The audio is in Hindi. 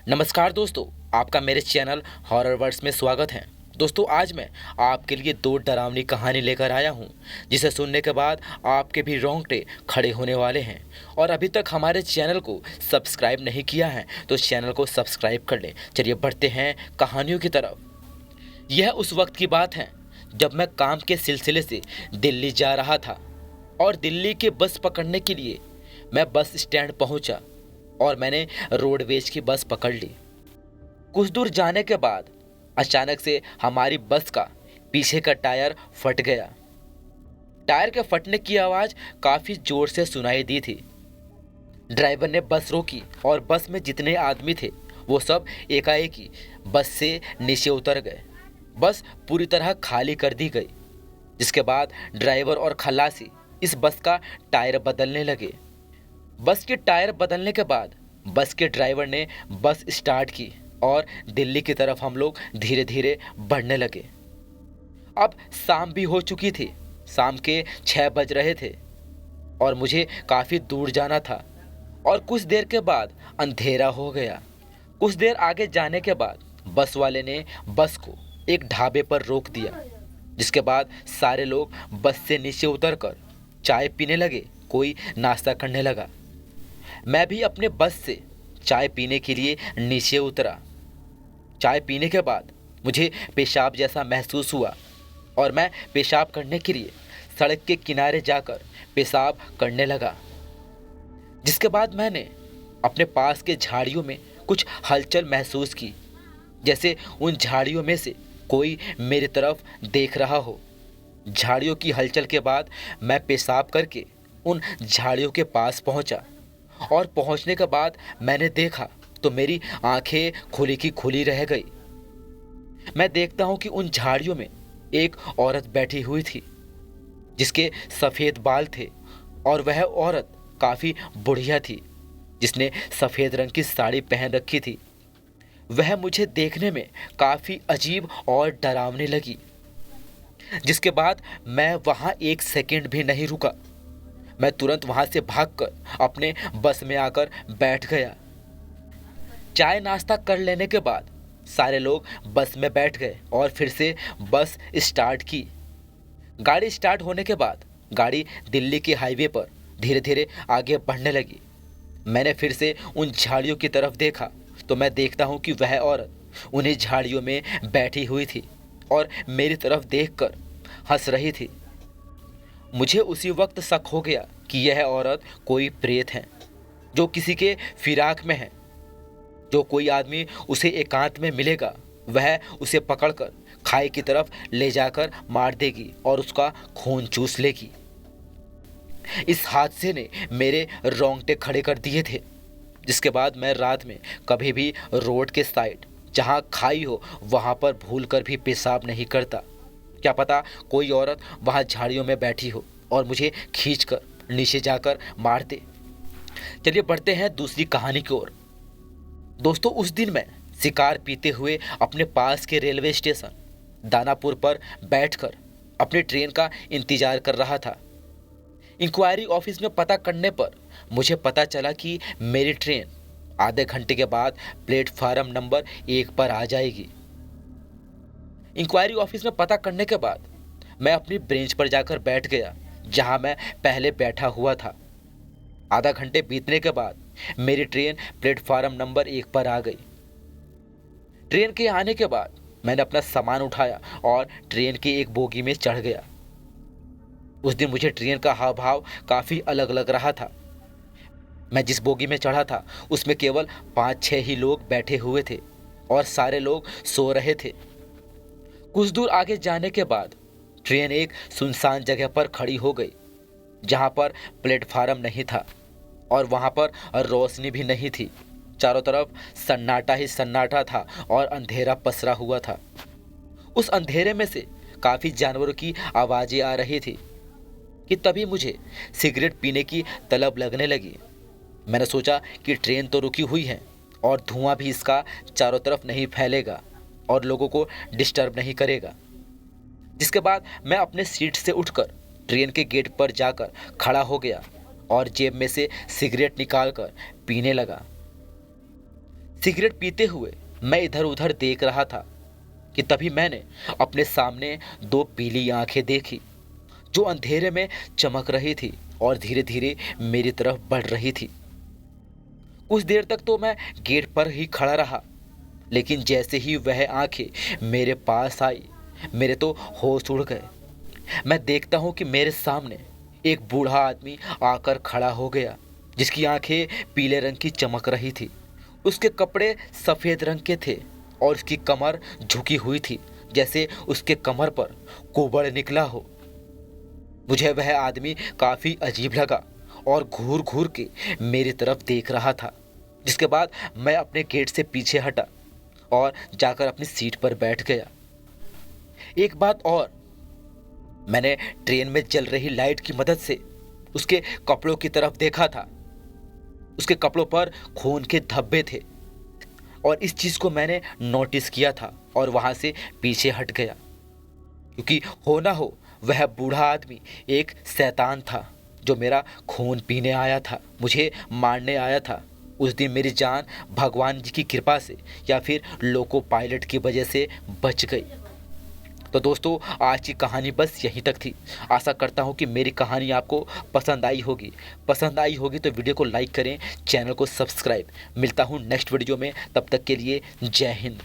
नमस्कार दोस्तों, आपका मेरे चैनल हॉरर वर्ड्स में स्वागत है। दोस्तों, आज मैं आपके लिए दो डरावनी कहानी लेकर आया हूं, जिसे सुनने के बाद आपके भी रोंगटे खड़े होने वाले हैं। और अभी तक हमारे चैनल को सब्सक्राइब नहीं किया है तो चैनल को सब्सक्राइब कर लें। चलिए बढ़ते हैं कहानियों की तरफ। यह उस वक्त की बात है जब मैं काम के सिलसिले से दिल्ली जा रहा था और दिल्ली के बस पकड़ने के लिए मैं बस स्टैंड पहुंचा और मैंने रोडवेज की बस पकड़ ली। कुछ दूर जाने के बाद अचानक से हमारी बस का पीछे का टायर फट गया। टायर के फटने की आवाज़ काफ़ी ज़ोर से सुनाई दी थी। ड्राइवर ने बस रोकी और बस में जितने आदमी थे वो सब एकाएक ही बस से नीचे उतर गए। बस पूरी तरह खाली कर दी गई, जिसके बाद ड्राइवर और खलासी इस बस का टायर बदलने लगे। बस के टायर बदलने के बाद बस के ड्राइवर ने बस स्टार्ट की और दिल्ली की तरफ हम लोग धीरे धीरे बढ़ने लगे। अब शाम भी हो चुकी थी, शाम के 6 बज रहे थे और मुझे काफ़ी दूर जाना था। और कुछ देर के बाद अंधेरा हो गया। कुछ देर आगे जाने के बाद बस वाले ने बस को एक ढाबे पर रोक दिया, जिसके बाद सारे लोग बस से नीचे उतरकर चाय पीने लगे, कोई नाश्ता करने लगा। मैं भी अपने बस से चाय पीने के लिए नीचे उतरा। चाय पीने के बाद मुझे पेशाब जैसा महसूस हुआ और मैं पेशाब करने के लिए सड़क के किनारे जाकर पेशाब करने लगा। जिसके बाद मैंने अपने पास के झाड़ियों में कुछ हलचल महसूस की, जैसे उन झाड़ियों में से कोई मेरी तरफ देख रहा हो। झाड़ियों की हलचल के बाद मैं पेशाब करके उन झाड़ियों के पास पहुंचा और पहुंचने के बाद मैंने देखा तो मेरी आंखें खुली की खुली रह गई। मैं देखता हूं कि उन झाड़ियों में एक औरत बैठी हुई थी, जिसके सफ़ेद बाल थे और वह औरत काफ़ी बुढ़िया थी, जिसने सफ़ेद रंग की साड़ी पहन रखी थी। वह मुझे देखने में काफ़ी अजीब और डरावनी लगी, जिसके बाद मैं वहाँ एक सेकंड भी नहीं रुका। मैं तुरंत वहाँ से भागकर अपने बस में आकर बैठ गया। चाय नाश्ता कर लेने के बाद सारे लोग बस में बैठ गए और फिर से बस स्टार्ट की। गाड़ी स्टार्ट होने के बाद गाड़ी दिल्ली के हाईवे पर धीरे धीरे आगे बढ़ने लगी। मैंने फिर से उन झाड़ियों की तरफ देखा तो मैं देखता हूँ कि वह औरत उन्हीं झाड़ियों में बैठी हुई थी और मेरी तरफ देखकर हंस रही थी। मुझे उसी वक्त शक हो गया कि यह औरत कोई प्रेत है, जो किसी के फिराक में है। जो कोई आदमी उसे एकांत में मिलेगा वह उसे पकड़कर खाई की तरफ ले जाकर मार देगी और उसका खून चूस लेगी। इस हादसे ने मेरे रोंगटे खड़े कर दिए थे, जिसके बाद मैं रात में कभी भी रोड के साइड जहाँ खाई हो वहाँ पर भूलकर भी पेशाब नहीं करता। क्या पता कोई औरत वहाँ झाड़ियों में बैठी हो और मुझे खींचकर नीचे जाकर मार दे। चलिए बढ़ते हैं दूसरी कहानी की ओर। दोस्तों, उस दिन मैं शिकार पीते हुए अपने पास के रेलवे स्टेशन दानापुर पर बैठकर अपनी ट्रेन का इंतज़ार कर रहा था। इंक्वायरी ऑफिस में पता करने पर मुझे पता चला कि मेरी ट्रेन आधे घंटे के बाद प्लेटफार्म नंबर 1 पर आ जाएगी। इंक्वायरी ऑफिस में पता करने के बाद मैं अपनी ब्रेंच पर जाकर बैठ गया, जहां मैं पहले बैठा हुआ था। आधा घंटे बीतने के बाद मेरी ट्रेन प्लेटफार्म नंबर 1 पर आ गई। ट्रेन के आने के बाद मैंने अपना सामान उठाया और ट्रेन की एक बोगी में चढ़ गया। उस दिन मुझे ट्रेन का हाव भाव काफ़ी अलग लग रहा था। मैं जिस बोगी में चढ़ा था उसमें केवल 5-6 ही लोग बैठे हुए थे और सारे लोग सो रहे थे। कुछ दूर आगे जाने के बाद ट्रेन एक सुनसान जगह पर खड़ी हो गई, जहां पर प्लेटफार्म नहीं था और वहां पर रोशनी भी नहीं थी। चारों तरफ सन्नाटा ही सन्नाटा था और अंधेरा पसरा हुआ था। उस अंधेरे में से काफ़ी जानवरों की आवाज़ें आ रही थी कि तभी मुझे सिगरेट पीने की तलब लगने लगी। मैंने सोचा कि ट्रेन तो रुकी हुई है और धुआं भी इसका चारों तरफ नहीं फैलेगा और लोगों को डिस्टर्ब नहीं करेगा। जिसके बाद मैं अपने सीट से उठकर ट्रेन के गेट पर जाकर खड़ा हो गया और जेब में से सिगरेट निकालकर पीने लगा। सिगरेट पीते हुए मैं इधर उधर देख रहा था कि तभी मैंने अपने सामने दो पीली आंखें देखी जो अंधेरे में चमक रही थी और धीरे धीरे मेरी तरफ बढ़ रही थी। कुछ देर तक तो मैं गेट पर ही खड़ा रहा, लेकिन जैसे ही वह आंखें मेरे पास आई मेरे तो होश उड़ गए। मैं देखता हूँ कि मेरे सामने एक बूढ़ा आदमी आकर खड़ा हो गया जिसकी आंखें पीले रंग की चमक रही थी। उसके कपड़े सफ़ेद रंग के थे और उसकी कमर झुकी हुई थी जैसे उसके कमर पर कुबड़ निकला हो। मुझे वह आदमी काफ़ी अजीब लगा और घूर घूर के मेरी तरफ देख रहा था। जिसके बाद मैं अपने गेट से पीछे हटा और जाकर अपनी सीट पर बैठ गया। एक बात और, मैंने ट्रेन में जल रही लाइट की मदद से उसके कपड़ों की तरफ देखा था। उसके कपड़ों पर खून के धब्बे थे और इस चीज़ को मैंने नोटिस किया था और वहाँ से पीछे हट गया, क्योंकि हो ना हो वह बूढ़ा आदमी एक शैतान था जो मेरा खून पीने आया था, मुझे मारने आया था। उस दिन मेरी जान भगवान जी की कृपा से या फिर लोको पायलट की वजह से बच गई। तो दोस्तों, आज की कहानी बस यहीं तक थी। आशा करता हूँ कि मेरी कहानी आपको पसंद आई होगी। पसंद आई होगी तो वीडियो को लाइक करें, चैनल को सब्सक्राइब। मिलता हूँ नेक्स्ट वीडियो में, तब तक के लिए जय हिंद।